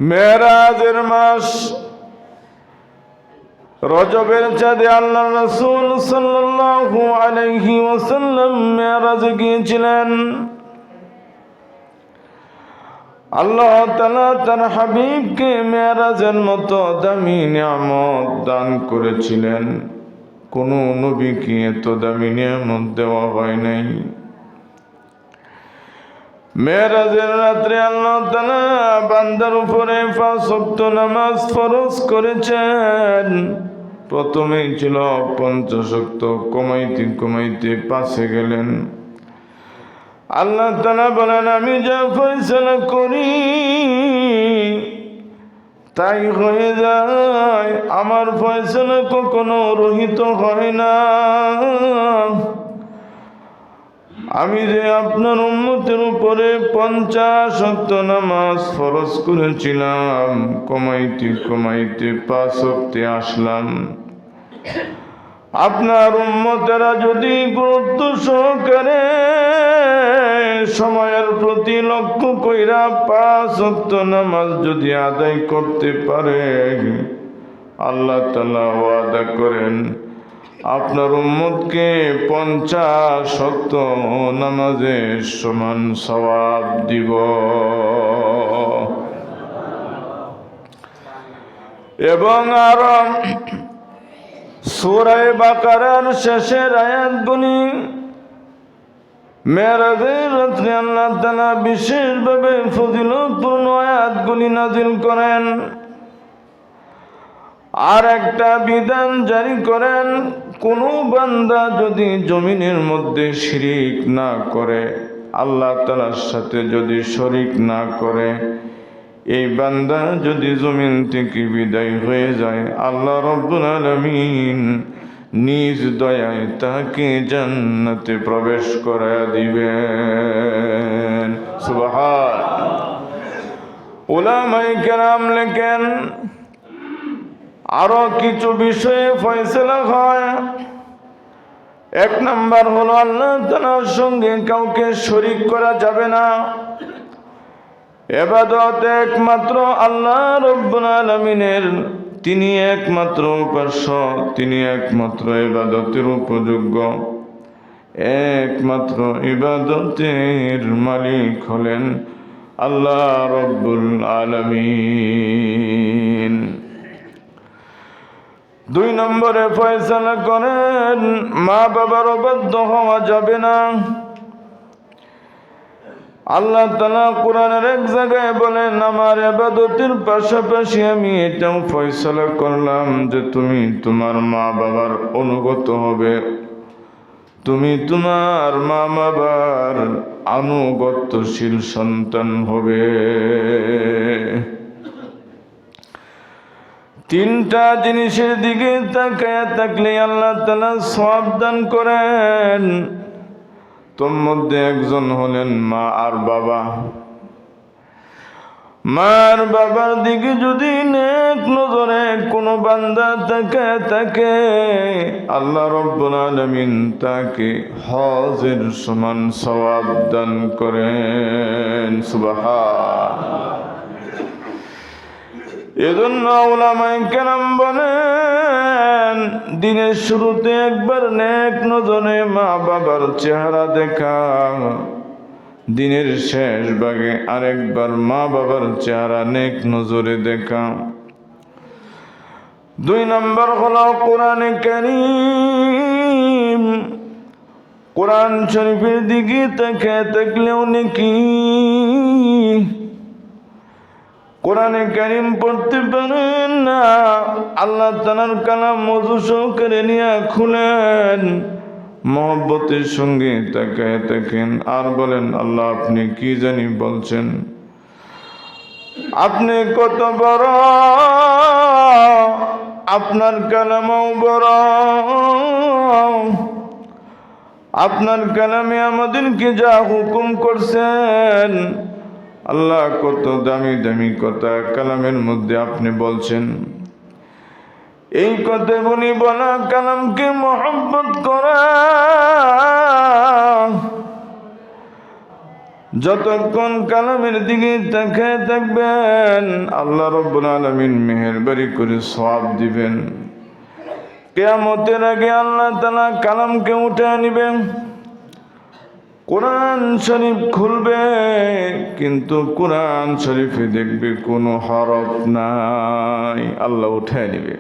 মেরাজের মাস রজবের চাঁদে আল্লাহ রাসূল সাল্লাল্লাহু আলাইহি ওয়াসাল্লাম মেরাজে গিয়েছিলেন। আল্লাহ তাআলা তার হাবিবকে মেরাজের মতো দামি নিয়ামত দান করেছিলেন। কোন নবীকে এত দামি নিয়ামত দেওয়া হয় নাই। মেরাজের রাত্রে আল্লাহ তাআলা বান্দার উপরে 5 ওয়াক্ত নামাজ ফরজ করেছেন। প্রথমেই ছিল 50 ওয়াক্ত, কমাইতে কমাইতে 5-এ গেলেন। আল্লাহ তাআলা বলেন, আমি যা ফয়সালা করি তাই হয়ে যায়, আমার ফয়সালা কখনো রহিত হয় না। আমি যে আপনার উম্মতের উপরে 50 ওয়াক্ত নামাজ ফরজ করেছিলাম, কমাইতে কমাইতে 5 ওয়াক্তে আসলাম। আপনার উম্মতেরা যদি গুরুত্ব সহকারে সময়ের প্রতি লক্ষ্য কইরা 5 ওয়াক্ত নামাজ যদি আদায় করতে পারে, আল্লাহ তাআলা ওয়াদা করেন আপনার উম্মতকে 50 ওয়াক্ত নামাজের সমান সওয়াব দিব। এবং আরো সূরা বাকারার শেষের আয়াতগুলি মেরাজের রাত্রে আল্লাহ তাআলা বিশেষভাবে ফজিলতপূর্ণ আয়াতগুলি নাজিল করেন। আর একটা বিধান জারি করেন, কোন বান্দা যদি জমিনের মধ্যে শিরিক না করে, আল্লাহ তাআলার সাথে যদি শরীক না করে, এই বান্দা যদি জমিন থেকে বিদায় হয়ে যায়, আল্লাহ রাব্বুল আলামিন নিজ দয়ায় তাকে জান্নাতে প্রবেশ করায় দিবেন। সুবহানাল্লাহ। উলামায়ে কেরাম লেখেন, আরো কিছু বিষয়ে ফয়সালা হয়। 1 নাম্বার হলো আল্লাহ তাআলার সঙ্গে কাউকে শরীক করা যাবে না। ইবাদত একমাত্র আল্লাহ রাব্বুল আলামিনের, তিনি একমাত্র উপাস্য, তিনি একমাত্র ইবাদতের উপযোগ্য, একমাত্র ইবাদতের মালিক হলেন আল্লাহ রাব্বুল আলামিন। 2 নম্বরে ফয়সালা করেন, মা বাবার অবাধ্য হওয়া যাবে না। আল্লাহ তাআলা কোরআনের এক জায়গায় বলেন, আমার ইবাদতের পাশাপাশি আমি এটাও ফয়সালা করলাম যে তুমি তোমার মা বাবার অনুগত হবে, তুমি তোমার মা বাবার আনুগত্যশীল সন্তান হবে। 3টা জিনিসের দিকে তাকায়া থাকলে আল্লাহ তাআলা সওয়াব দান করেন। তোর মধ্যে একজন হলেন মা আর বাবা। মা আর বাবার দিকে যদি নেক নজরে কোনো বান্দা তাকায়া থাকে, আল্লাহ রাব্বুল আলামিন তাকে হজের সমান সওয়াব দান করেন। সুবহানাল্লাহ। এজন্য উলামায়ে কেরাম বলেন, দিনের শুরুতে একবার নেক নজরে মা বাবার চেহারা দেখা, দিনের শেষ ভাগে আরেকবার মা বাবার চেহারা নেক নজরে দেখা। 2 নম্বর হলো কোরআনে কারীম। কোরআন শরীফের দিকে তাকিয়ে থাকলেও নেকি। কোরআনে কারীম পড়তে পারেন না, আল্লাহ তাআলার কালাম ওযু সহকারে নিয়ে খুলেন, মহব্বতের সঙ্গে তাকায় থাকেন আর বলেন, আল্লাহ আপনি কি জানি বলছেন, আপনি কত বড়, আপনার কালামও বড়, আপনার কালামে আমাদেরকে যা হুকুম করছেন, আল্লাহ কত দামি দামি কথা কালামের মধ্যে আপনি বলছেন। এই কথাগুলি বলা, কালামকে মহব্বত করা, যতক্ষণ কালামের দিকে তাকিয়ে থাকবেন আল্লাহ রাব্বুল আলামিন মেহেরবানি করে সওয়াব দিবেন। কিয়ামতের আগে আল্লাহ তাআলা কালামকে উঠে নিবেন, কোরআন শরীফ খুলবে, কিন্তু কোরআন শরীফে দেখবে কোনো হরফ নাই, আল্লাহ উঠে নিবে।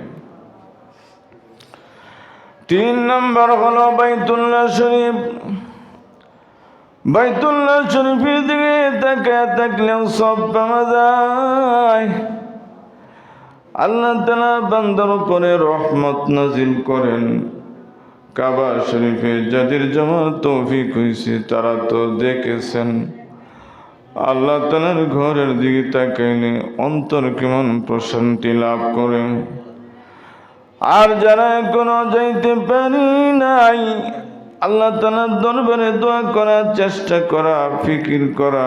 3 নম্বর হলো বাইতুল্লাহ শরীফ। বাইতুল্লাহ শরীফের দিকে তাকিয়ে থাকলেও সব পাওয়া যায়। আল্লাহ তাআলা বান্দার উপরে রহমত নাজিল করেন। কাবা শরীফে যাদের যাওয়ার তৌফিক হয়েছে তারা তো দেখেছেন, আল্লাহ তাআলার ঘরের দিকে তাকাইলে অন্তর কেমন প্রশান্তি লাভ করে। আর যারা এখনো যাইতে পারি নাই, আল্লাহ তাআলার দরবারে দোয়া করার চেষ্টা করা, ফিকির করা,